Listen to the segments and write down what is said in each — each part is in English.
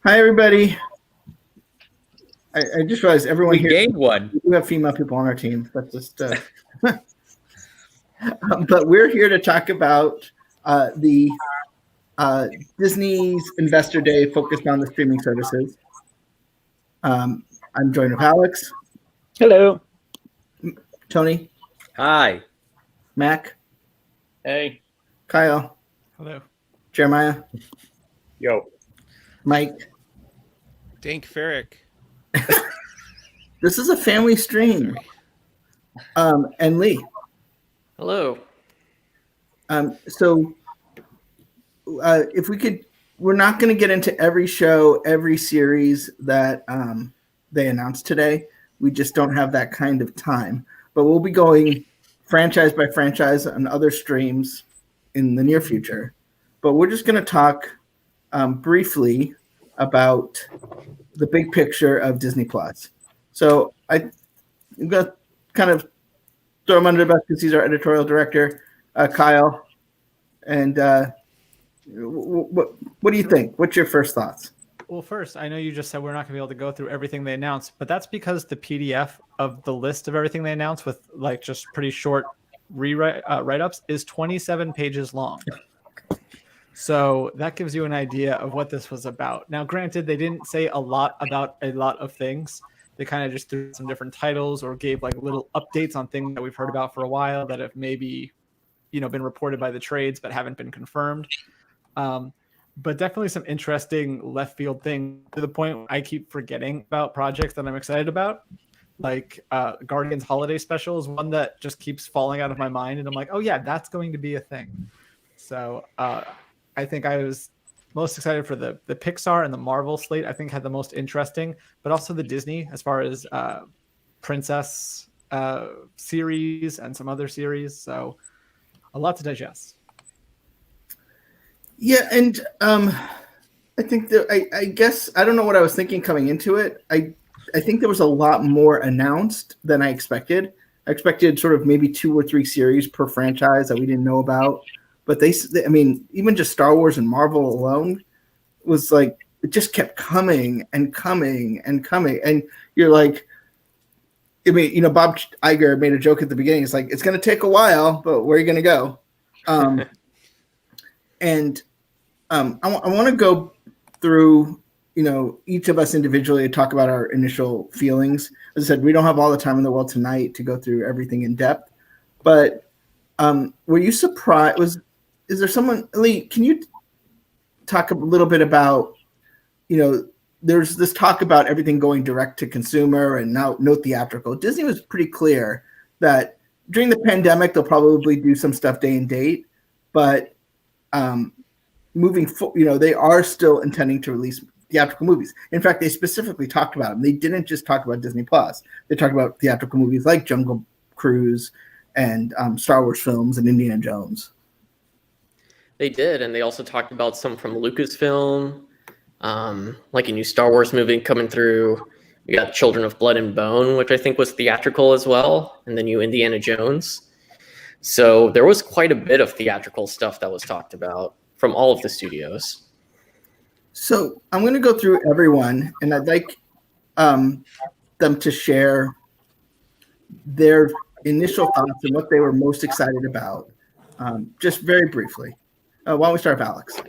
Hi, everybody. I just realized everyone We here. gained one. We have female people on our team. That's just. But we're here to talk about the Disney's Investor Day focused on the streaming services. I'm joined with Alex. Hello. Tony. Hi. Mac. Hey. Kyle. Hello. Jeremiah. Yo. Mike. Dank Ferrick. This is a family stream. And Lee. Hello. So if we could, we're not going to get into every show, every series that they announced today. We just don't have that kind of time. But we'll be going franchise by franchise on other streams in the near future. But we're just going to talk briefly about the big picture of Disney Plus. So I'm going to kind of throw him under the bus because he's our editorial director, Kyle. And what do you think? What's your first thoughts? Well, first, I know you just said we're not going to be able to go through everything they announced, but that's because the PDF of the list of everything they announced with like just pretty short write-ups is 27 pages long. So that gives you an idea of what this was about. Now, granted, they didn't say a lot about a lot of things. They kind of just threw some different titles or gave like little updates on things that we've heard about for a while that have maybe, been reported by the trades but haven't been confirmed. But definitely some interesting left field things to the point I keep forgetting about projects that I'm excited about. Like Guardians Holiday Special is one that just keeps falling out of my mind. And I'm like, oh yeah, that's going to be a thing. So I think I was most excited for the Pixar and the Marvel slate. I think had the most interesting, but also the Disney as far as Princess series and some other series. So a lot to digest. Yeah, and I think that I guess I don't know what I was thinking coming into it. I think there was a lot more announced than I expected. I expected sort of maybe 2 or 3 series per franchise that we didn't know about. But I mean, even just Star Wars and Marvel alone was like it just kept coming and coming and coming, and you're like, I mean, Bob Iger made a joke at the beginning. It's like it's going to take a while, but where are you going to go? And I want to go through, each of us individually and talk about our initial feelings. As I said, we don't have all the time in the world tonight to go through everything in depth. But were you surprised? Is there someone, Lee, can you talk a little bit about, there's this talk about everything going direct to consumer and now no theatrical. Disney was pretty clear that during the pandemic, they'll probably do some stuff day and date, but moving forward, they are still intending to release theatrical movies. In fact, they specifically talked about them. They didn't just talk about Disney Plus. They talked about theatrical movies like Jungle Cruise and Star Wars films and Indiana Jones. They did, and they also talked about some from Lucasfilm, like a new Star Wars movie coming through. We got Children of Blood and Bone, which I think was theatrical as well, and the new Indiana Jones. So there was quite a bit of theatrical stuff that was talked about from all of the studios. So I'm going to go through everyone, and I'd like them to share their initial thoughts and what they were most excited about, just very briefly. Why don't we start with Alex?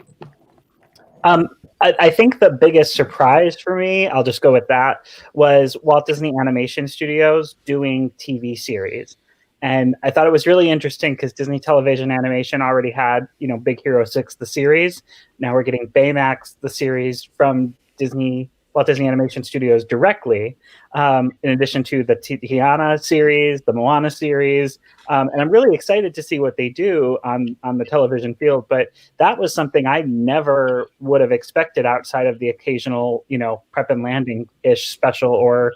I think the biggest surprise for me, I'll just go with that, was Walt Disney Animation Studios doing TV series. And I thought it was really interesting because Disney Television Animation already had, Big Hero 6, the series. Now we're getting Baymax, the series from Walt Disney Animation Studios directly, in addition to the Tiana series, the Moana series. And I'm really excited to see what they do on the television field. But that was something I never would have expected outside of the occasional, Prep and Landing-ish special or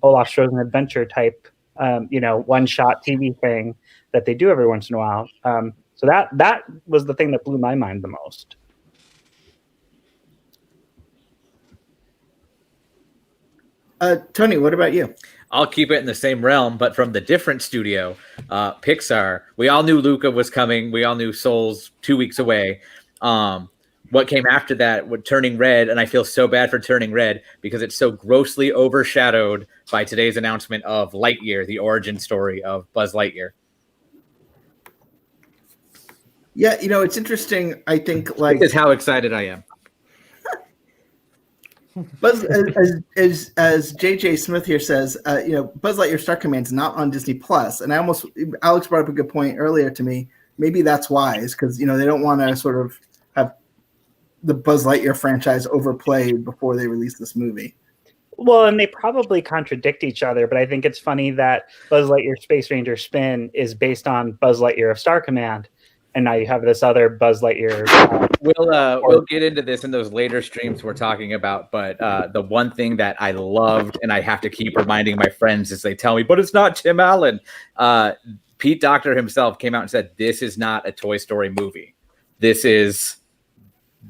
Olaf's Frozen Adventure type one-shot TV thing that they do every once in a while. So that was the thing that blew my mind the most. Tony, what about you? I'll keep it in the same realm, but from the different studio, Pixar. We all knew Luca was coming. We all knew Soul's 2 weeks away. what came after that with Turning Red, and I feel so bad for Turning Red because it's so grossly overshadowed by today's announcement of Lightyear, the origin story of Buzz Lightyear. Yeah, it's interesting. I think like This is how excited I am. Buzz, as JJ Smith here says, Buzz Lightyear Star Command is not on Disney Plus, and Alex brought up a good point earlier to me. Maybe that's wise because they don't want to sort of have the Buzz Lightyear franchise overplayed before they release this movie. Well, and they probably contradict each other, but I think it's funny that Buzz Lightyear Space Ranger spin is based on Buzz Lightyear of Star Command, and now you have this other Buzz Lightyear. We'll get into this in those later streams we're talking about, but the one thing that I loved, and I have to keep reminding my friends as they tell me, but it's not Tim Allen. Pete Docter himself came out and said, this is not a Toy Story movie. This is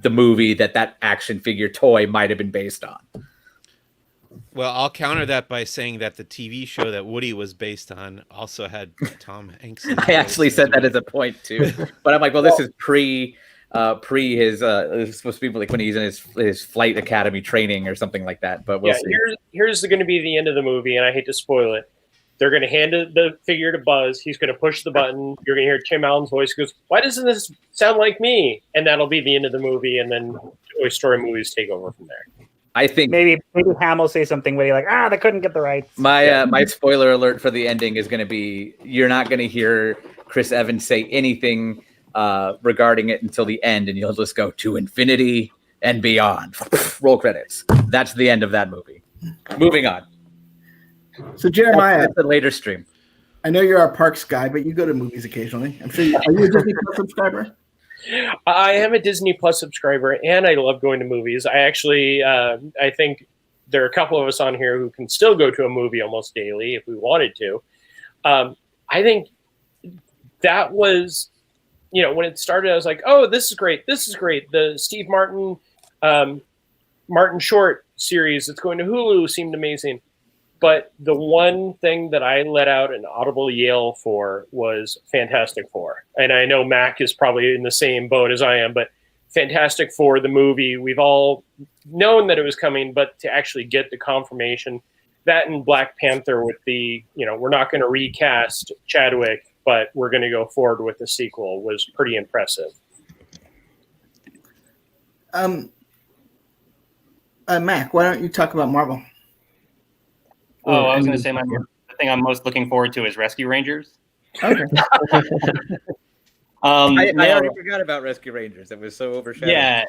the movie that action figure toy might have been based on. Well, I'll counter that by saying that the TV show that Woody was based on also had Tom Hanks. I actually said that as a point too, but I'm like, well, this is pre his it's supposed to be like when he's in his flight academy training or something like that. But we'll see. Here's going to be the end of the movie, and I hate to spoil it. They're going to hand the figure to Buzz. He's going to push the button. You're going to hear Tim Allen's voice. He goes, "Why doesn't this sound like me?" And that'll be the end of the movie, and then Toy Story movies take over from there. I think maybe Ham will say something witty like, they couldn't get the rights. My spoiler alert for the ending is going to be, you're not going to hear Chris Evans say anything regarding it until the end, and you'll just go to infinity and beyond. Roll credits. That's the end of that movie. Moving on. So Jeremiah, that's the later stream. I know you're our parks guy, but you go to movies occasionally. I'm sure are you a Disney Plus subscriber? I am a Disney Plus subscriber, and I love going to movies. I actually, I think there are a couple of us on here who can still go to a movie almost daily if we wanted to. I think that was, when it started, I was like, oh, this is great. This is great. The Steve Martin Short series that's going to Hulu seemed amazing. But the one thing that I let out an audible yell for was Fantastic Four. And I know Mac is probably in the same boat as I am, but Fantastic Four, the movie, we've all known that it was coming, but to actually get the confirmation, that and Black Panther with the, we're not going to recast Chadwick, but we're going to go forward with the sequel was pretty impressive. Mac, why don't you talk about Marvel? Oh, I was going to say the thing I'm most looking forward to is Rescue Rangers. Okay. I already forgot about Rescue Rangers. It was so overshadowed. Yeah.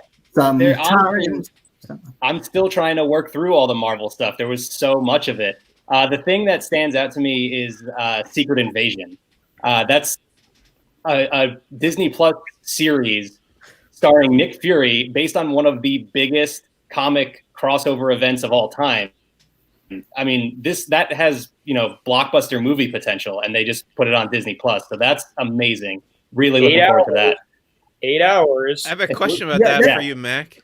I'm still trying to work through all the Marvel stuff. There was so much of it. The thing that stands out to me is Secret Invasion. That's a Disney Plus series starring Nick Fury based on one of the biggest comic crossover events of all time. I mean, that has, blockbuster movie potential, and they just put it on Disney Plus. So that's amazing. Really looking forward to that. 8 hours. I have a question about that for you, Mac.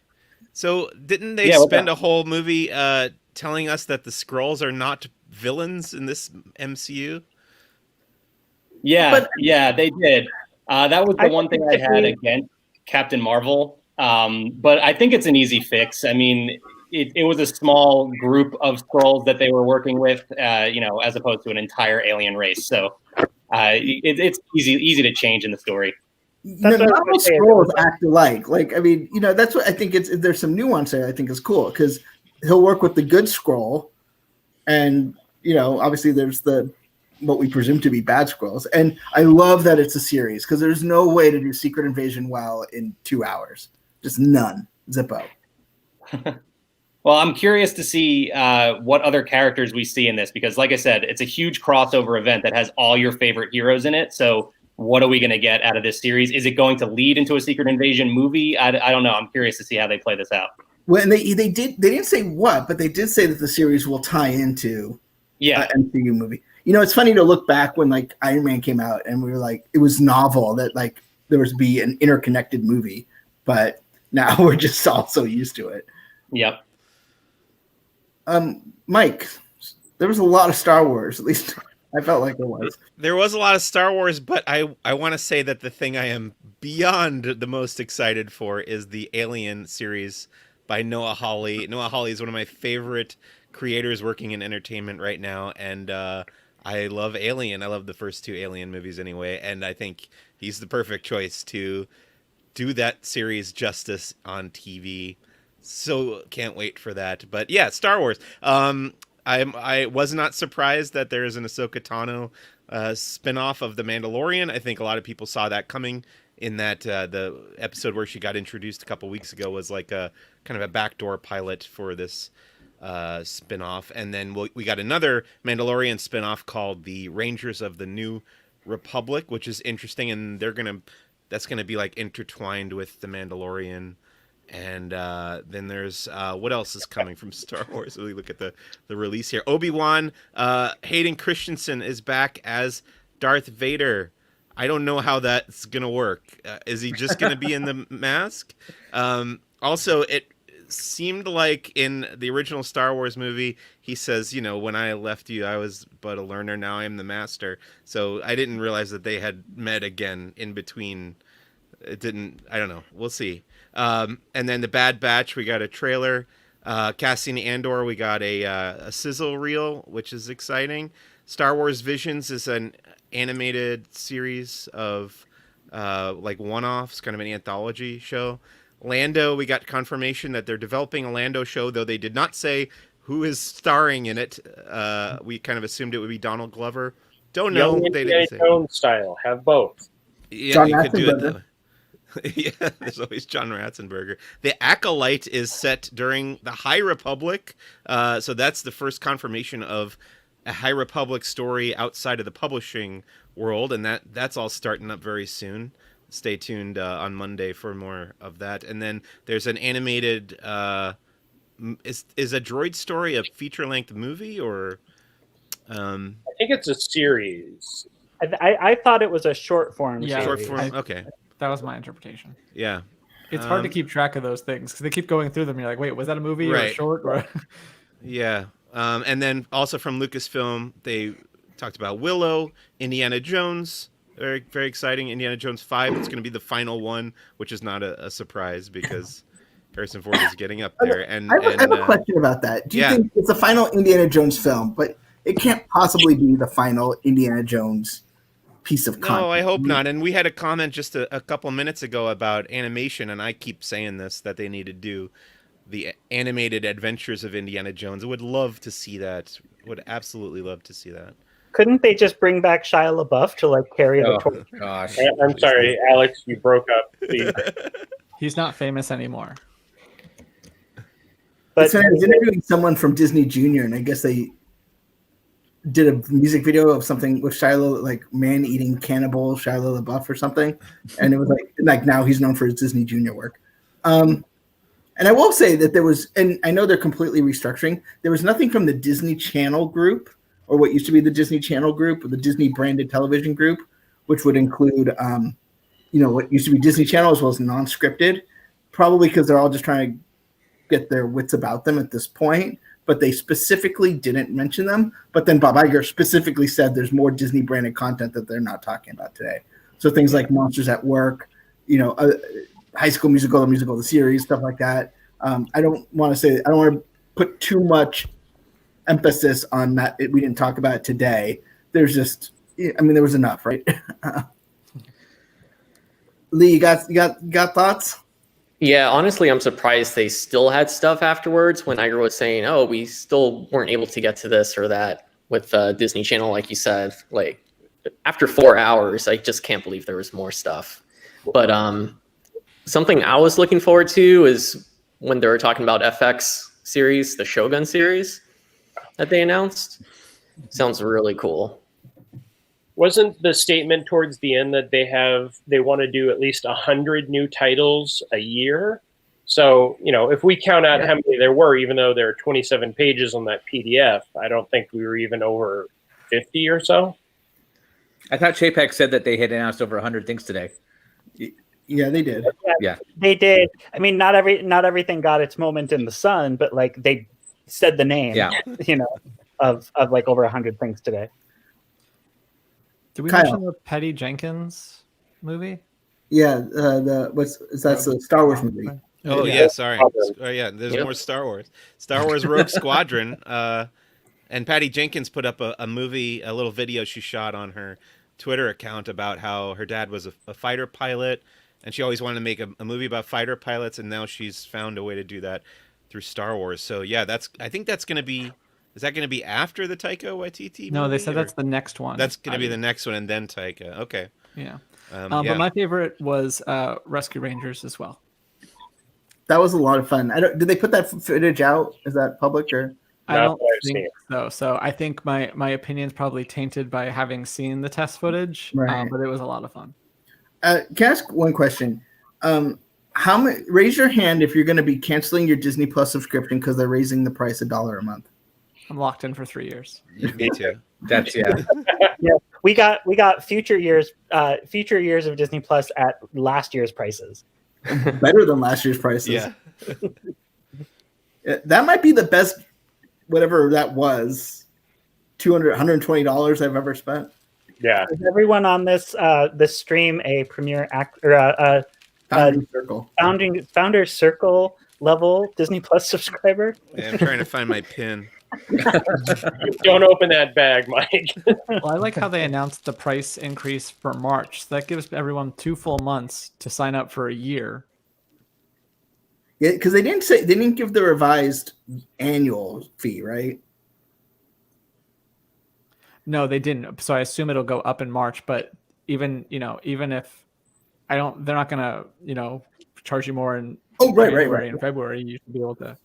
So didn't they spend a whole movie telling us that the Skrulls are not villains in this MCU? Yeah, they did. That was the one thing I had against Captain Marvel. But I think it's an easy fix. I mean, it was a small group of Skrulls that they were working with, as opposed to an entire alien race. So it's easy to change in the story. Not all Skrulls act alike. That's what I think. There's some nuance there. I think is cool because he'll work with the good Skrull, and obviously there's what we presume to be bad Skrulls. And I love that it's a series because there's no way to do Secret Invasion well in 2 hours. Just none. Zippo. Well, I'm curious to see what other characters we see in this because, like I said, it's a huge crossover event that has all your favorite heroes in it. So what are we going to get out of this series? Is it going to lead into a Secret Invasion movie? I don't know. I'm curious to see how they play this out. Well, and they didn't say what, but they did say that the series will tie into MCU movie. It's funny to look back when Iron Man came out and we were like, it was novel that there was be an interconnected movie, but now we're just all so used to it. Yep. Mike, there was a lot of Star Wars, at least I felt like it was. There was a lot of Star Wars, but I want to say that the thing I am beyond the most excited for is the Alien series by Noah Hawley. Noah Hawley is one of my favorite creators working in entertainment right now, and I love Alien. I love the first two Alien movies anyway, and I think he's the perfect choice to do that series justice on TV. So can't wait for that. But yeah, Star Wars. I was not surprised that there is an Ahsoka Tano spinoff of The Mandalorian. I think a lot of people saw that coming in that the episode where she got introduced a couple weeks ago was like a kind of a backdoor pilot for this spinoff. And then we got another Mandalorian spinoff called The Rangers of the New Republic, which is interesting. And that's going to be like intertwined with The Mandalorian. And then there's what else is coming from Star Wars? We look at the release here. Obi-Wan, Hayden Christensen is back as Darth Vader. I don't know how that's going to work. Is he just going to be in the mask? Also, it seemed like in the original Star Wars movie, he says, when I left you, I was but a learner. Now I am the master. So I didn't realize that they had met again in between. I don't know. We'll see. And then the Bad Batch, we got a trailer. Cassian Andor, we got a sizzle reel, which is exciting. Star Wars Visions is an animated series of like one-offs, kind of an anthology show. Lando, we got confirmation that they're developing a Lando show, though they did not say who is starring in it. We kind of assumed it would be Donald Glover. Don't know. Young They Indiana didn't say. Jones style. Have both. Yeah, John you could do it. Ratzenberger. Yeah, there's always John Ratzenberger. The Acolyte is set during the High Republic, so that's the first confirmation of a High Republic story outside of the publishing world, and that's all starting up very soon. Stay tuned on Monday for more of that. And then there's an animated is a droid story a feature-length movie or I think it's a series. I thought it was a short form. Yeah, short series. form? Okay. That was my interpretation. Yeah. It's hard to keep track of those things because they keep going through them. You're like, wait, was that a movie or a Right. short? Or... Yeah. And then also from Lucasfilm, they talked about Willow, Indiana Jones. Very, very exciting. Indiana Jones 5. It's going to be the final one, which is not a surprise because Harrison Ford is getting up there. And I have a question about that. Do you think it's the final Indiana Jones film, but it can't possibly be the final Indiana Jones piece of content? No, I hope not. And we had a comment just a couple minutes ago about animation, and I keep saying this, that they need to do the animated adventures of Indiana Jones. I would love to see that. Would absolutely love to see that. Couldn't they just bring back Shia LaBeouf to like carry the torch? Gosh. I'm sorry, Alex, you broke up. He's not famous anymore. But I was interviewing someone from Disney Junior, and I guess they did a music video of something with Shia, like man-eating cannibal Shia LaBeouf or something, and it was like now he's known for his Disney Junior work. And I will say that there was, and I know they're completely restructuring. There was nothing from the Disney Channel group, or what used to be the Disney Channel group, or the Disney branded television group, which would include, what used to be Disney Channel as well as non-scripted, probably because they're all just trying to get their wits about them at this point. But they specifically didn't mention them. But then Bob Iger specifically said there's more Disney branded content that they're not talking about today. So things like Monsters at Work, High School Musical, the musical, the series, stuff like that. I don't want to put too much emphasis on that. We didn't talk about it today. There's just, there was enough, right? Lee, you got thoughts? Yeah, honestly, I'm surprised they still had stuff afterwards when Iger was saying, oh, we still weren't able to get to this or that with Disney Channel, like you said. Like, after 4 hours, I just can't believe there was more stuff. But something I was looking forward to is when they were talking about FX series, the Shogun series that they announced. Sounds really cool. Wasn't the statement towards the end that they want to do at least 100 new titles a year? So, if we count out how many there were, even though there are 27 pages on that PDF, I don't think we were even over 50 or so. I thought Chapek said that they had announced over 100 things today. Yeah, they did. Yeah, they did. Not everything got its moment in the sun, but like they said the name. Yeah. Of like over 100 things today. Did we Kyle. mention the Patty Jenkins movie? Yeah, that's the Star Wars movie. Oh Yeah. yeah, sorry. Squadron. Oh yeah, there's Yep. more Star Wars. Star Wars Rogue Squadron. And Patty Jenkins put up a movie, a little video she shot on her Twitter account about how her dad was a fighter pilot, and she always wanted to make a movie about fighter pilots, and now she's found a way to do that through Star Wars. So yeah, I think that's gonna be. Is that going to be after the Taika Waititi No, they movie, said or- that's the next one. That's going to be the next one, and then Taika. Okay. Yeah. Yeah. But my favorite was Rescue Rangers as well. That was a lot of fun. Did they put that footage out? Is that public or? I Not don't that I've think seen. so. So I think my opinion's probably tainted by having seen the test footage, Right. but it was a lot of fun. Can I ask one question? How many? Raise your hand if you're going to be canceling your Disney Plus subscription because they're raising the price $1 a month. I'm locked in for 3 years. Me too. That's We got future years of Disney Plus at last year's prices. Better than last year's prices. Yeah. That might be the best, whatever that was, $120 I've ever spent. Yeah. Is everyone on this stream a premier Founding Circle. Founder Circle level Disney Plus subscriber? Yeah, I'm trying to find my pin. Don't open that bag, Mike. Well, I like how they announced the price increase for March. So that gives everyone 2 full months to sign up for a year. Yeah, because they didn't give the revised annual fee, right? No, they didn't. So I assume it'll go up in March. But even if they're not gonna charge you more in January and February. You should be able to.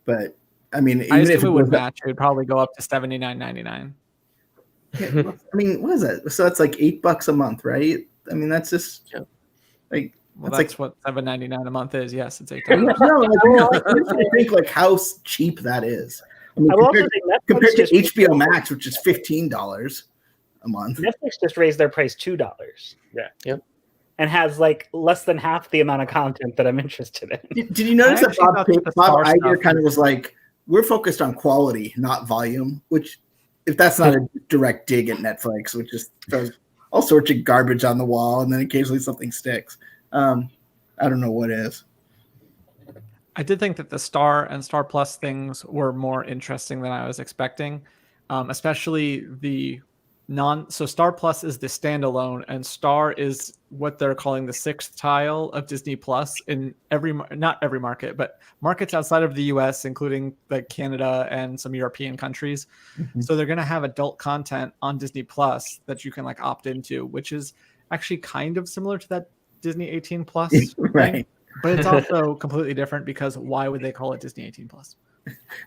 But I mean, I even if assume it would was- match. It would probably go up to $79.99. I mean, what is that? So that's like $8 a month, right? I mean, that's just like Well, that's that's what $7.99 a month is. Yes, it's $8. no. I think like how cheap that is. I mean, I will also compared, say Netflix compared to just- HBO Max, which is $15 a month. Netflix just raised their price $2. Yeah. Yep. And has like less than half the amount of content that I'm interested in. Did you notice I that actually thought that the Bob Star Iger stuff kind of was like, we're focused on quality, not volume, which if that's not a direct dig at Netflix, which just throws all sorts of garbage on the wall and then occasionally something sticks. I don't know what is. I did think that the Star and Star Plus things were more interesting than I was expecting, especially the so Star Plus is the standalone, and Star is what they're calling the 6th tile of Disney Plus in not every market, but markets outside of the US, including like Canada and some European countries. Mm-hmm. So they're going to have adult content on Disney Plus that you can like opt into, which is actually kind of similar to that Disney 18 Plus thing, Right. but it's also completely different because why would they call it Disney 18 Plus?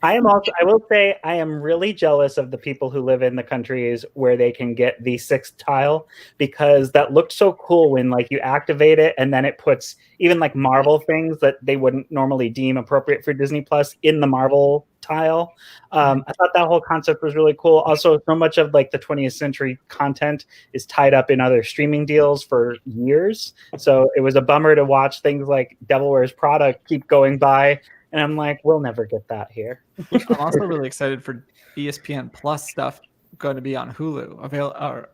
I will say I am really jealous of the people who live in the countries where they can get the 6th tile, because that looked so cool when like you activate it and then it puts even like Marvel things that they wouldn't normally deem appropriate for Disney Plus in the Marvel tile. I thought that whole concept was really cool. Also, so much of like the 20th century content is tied up in other streaming deals for years. So it was a bummer to watch things like Devil Wears Prada keep going by. And I'm like, we'll never get that here. I'm also really excited for ESPN Plus stuff going to be on Hulu,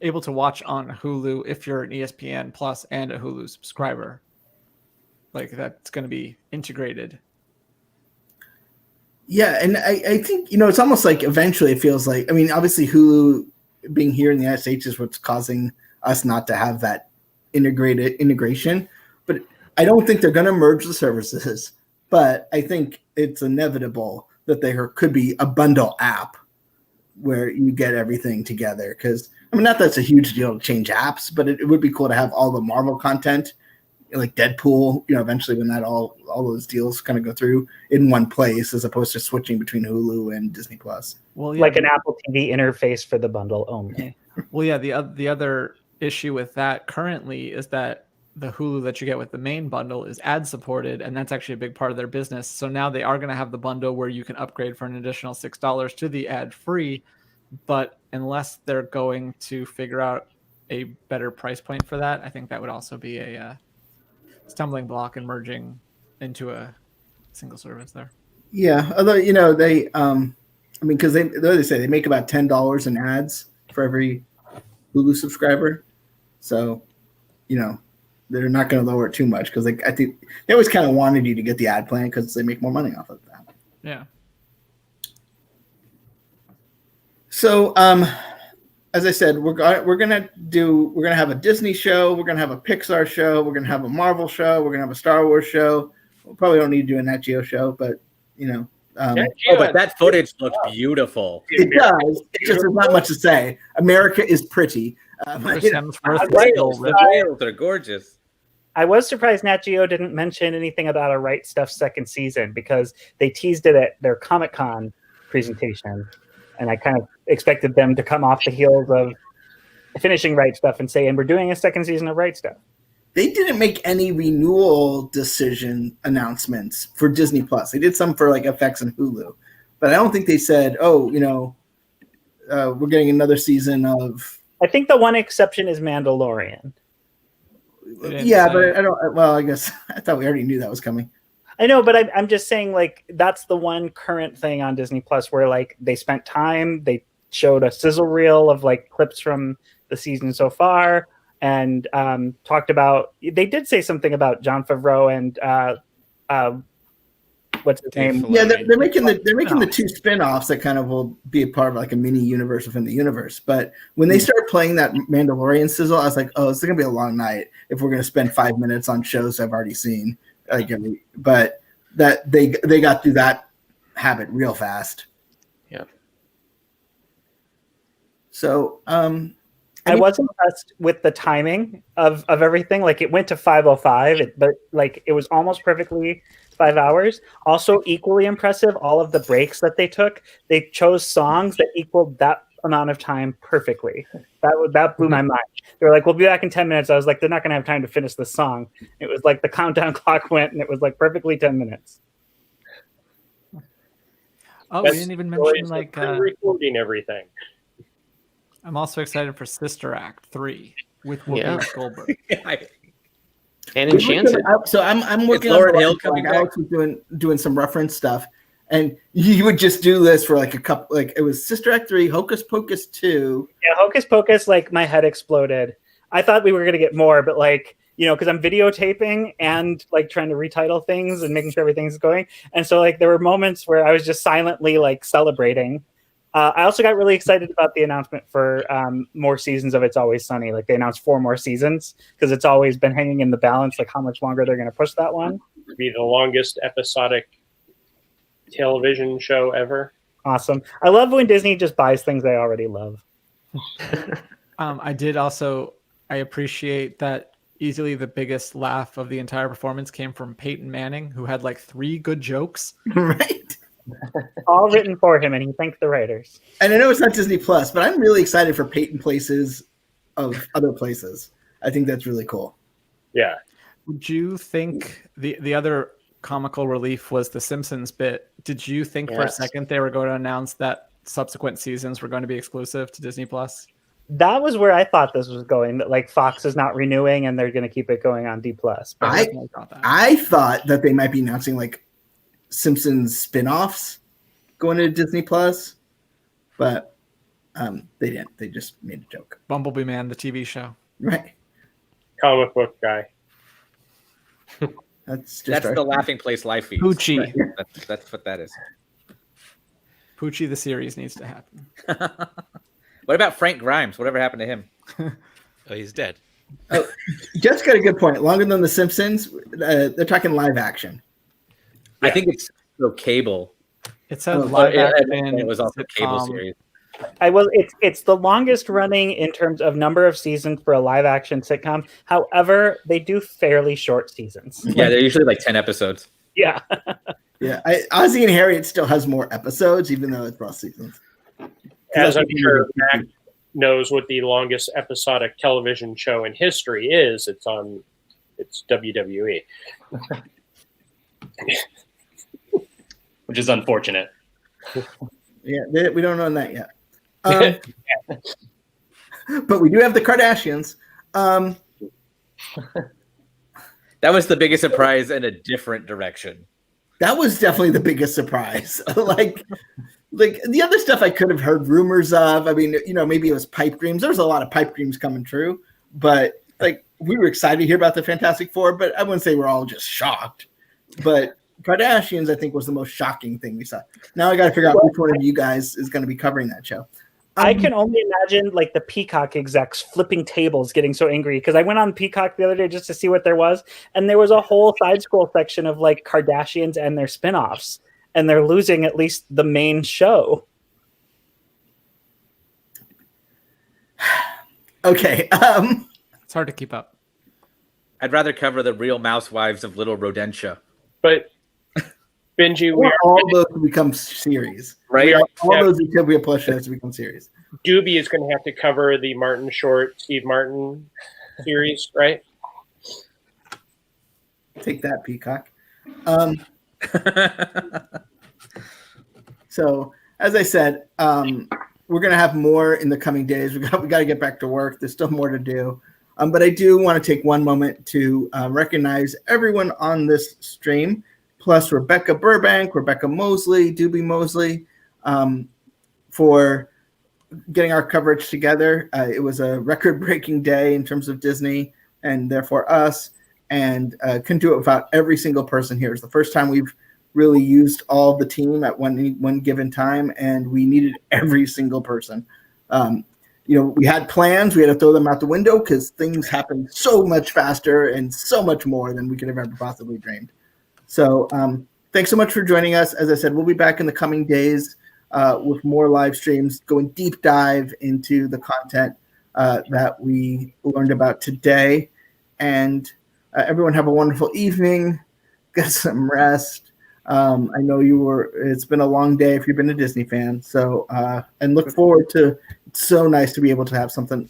able to watch on Hulu if you're an ESPN Plus and a Hulu subscriber. Like that's going to be integrated. Yeah, and I think, it's almost like eventually it feels like, I mean, obviously Hulu being here in the United States is what's causing us not to have that integration. But I don't think they're going to merge the services. But I think it's inevitable that there could be a bundle app where you get everything together. Because, I mean, not that it's a huge deal to change apps, but it would be cool to have all the Marvel content, like Deadpool, eventually when that all those deals kind of go through in one place, as opposed to switching between Hulu and Disney Plus. Well, yeah, Like an Apple TV interface for the bundle only. Well, yeah, the other issue with that currently is that the Hulu that you get with the main bundle is ad supported, and that's actually a big part of their business. So now they are going to have the bundle where you can upgrade for an additional $6 to the ad free, but unless they're going to figure out a better price point for that, I think that would also be a stumbling block in merging into a single service there. Yeah, although they, because they say they make about $10 in ads for every Hulu subscriber. So, they're not going to lower it too much because I think they always kind of wanted you to get the ad plan because they make more money off of that. Yeah. So, as I said, we're gonna have a Disney show, we're gonna have a Pixar show, we're gonna have a Marvel show, we're gonna have a Star Wars show. We probably don't need to do a Nat Geo show, but but that footage looks beautiful. It does. It just there's not much to say. America is pretty. The whales are gorgeous. I was surprised Nat Geo didn't mention anything about a Right Stuff second season because they teased it at their Comic-Con presentation. And I kind of expected them to come off the heels of finishing Right Stuff and say, and we're doing a second season of Right Stuff. They didn't make any renewal decision announcements for Disney Plus. They did some for like FX and Hulu. But I don't think they said, we're getting another season of... I think the one exception is Mandalorian. Yeah, but I don't... Well, I guess I thought we already knew that was coming. I know, but I'm just saying, like, that's the one current thing on Disney Plus where, like, they spent time, they showed a sizzle reel of, like, clips from the season so far, and talked about, they did say something about Jon Favreau and, what's his name? Yeah, they're making the two spin-offs that kind of will be a part of, like, a mini universe within the universe. But when they started playing that Mandalorian sizzle, I was like, oh, it's going to be a long night if we're going to spend 5 minutes on shows I've already seen. But that they got through that habit real fast. Yeah. So I was impressed with the timing of everything. Like it went to 5:05, but like it was almost perfectly 5 hours. Also equally impressive, all of the breaks that they took. They chose songs that equaled that amount of time perfectly. That blew my mind. They were like, we'll be back in 10 minutes. I was like, they're not going to have time to finish this song. It was like the countdown clock went and it was like perfectly 10 minutes. Oh, we didn't even mention like recording everything. I'm also excited for Sister Act 3 with Whoopi Goldberg. And Enchanted. So I'm working on Alex was doing some reference stuff. And you would just do this for like a couple, like it was Sister Act 3, Hocus Pocus 2. Yeah, Hocus Pocus, like my head exploded. I thought we were going to get more, but like, because I'm videotaping and like trying to retitle things and making sure everything's going. And so like there were moments where I was just silently like celebrating. I also got really excited about the announcement for more seasons of It's Always Sunny. Like they announced 4 more seasons because it's always been hanging in the balance, like how much longer they're going to push that one. It'd be the longest episodic television show ever. Awesome. I love when Disney just buys things they already love. I appreciate that easily the biggest laugh of the entire performance came from Peyton Manning, who had like 3 good jokes. Right. All written for him, and he thanked the writers. And I know it's not Disney Plus, but I'm really excited for Peyton places of other places. I think that's really cool. Yeah. Would you think the other comical relief was the Simpsons bit? Did you think for a second they were going to announce that subsequent seasons were going to be exclusive to Disney Plus? That was where I thought this was going, that like Fox is not renewing and they're going to keep it going on D+. I thought that they might be announcing like Simpsons spin-offs going to Disney Plus, but they didn't. They just made a joke. Bumblebee Man, the TV show. Right. Comic book guy. That's the Laughing Place live feed. Poochie. Right. That's what that is. Poochie the series needs to happen. What about Frank Grimes? Whatever happened to him? Oh, he's dead. Oh, Jeff's got a good point. Longer than The Simpsons, they're talking live action. Yeah. I think it's still cable. It says live action. It was also a cable series. It's the longest running in terms of number of seasons for a live action sitcom. However, they do fairly short seasons. Yeah, they're usually like 10 episodes. Yeah. Yeah. Ozzie and Harriet still has more episodes, even though it's both seasons. As I'm sure Mac knows what the longest episodic television show in history is, it's WWE. Which is unfortunate. Yeah, we don't know that yet. But we do have the Kardashians. That was the biggest surprise in a different direction. That was definitely the biggest surprise. Like like the other stuff I could have heard rumors of. I mean, maybe it was pipe dreams. There was a lot of pipe dreams coming true, but like we were excited to hear about the Fantastic Four, but I wouldn't say we're all just shocked. But Kardashians, I think, was the most shocking thing we saw. Now I got to figure out which one of you guys is going to be covering that show. I can only imagine like the Peacock execs flipping tables, getting so angry because I went on Peacock the other day just to see what there was, and there was a whole side scroll section of like Kardashians and their spinoffs, and they're losing at least the main show. Okay, It's hard to keep up. I'd rather cover the Real Mousewives of Little Rodentia. But Benji, we all those to become series, right? All those Utopia Plus shows to become series. Doobie is going to have to cover the Martin Short, Steve Martin series, right? Take that, Peacock. So, as I said, we're going to have more in the coming days. We got to get back to work. There's still more to do. But I do want to take one moment to recognize everyone on this stream, plus Rebecca Burbank, Rebecca Mosley, Doobie Mosley, for getting our coverage together. It was a record-breaking day in terms of Disney and therefore us, and couldn't do it without every single person here. It's the first time we've really used all the team at one given time, and we needed every single person. We had plans. We had to throw them out the window because things happened so much faster and so much more than we could have ever possibly dreamed. So thanks so much for joining us. As I said, we'll be back in the coming days with more live streams, going deep dive into the content that we learned about today. And everyone have a wonderful evening. Get some rest. I know it's been a long day if you've been a Disney fan. So, and look forward to, it's so nice to be able to have something,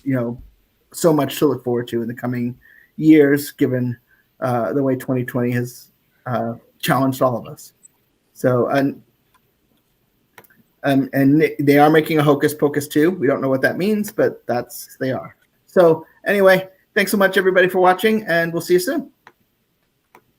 so much to look forward to in the coming years, given the way 2020 has challenged all of us. So, and they are making a Hocus Pocus 2. We don't know what that means, but they are. So anyway, thanks so much everybody for watching, and we'll see you soon.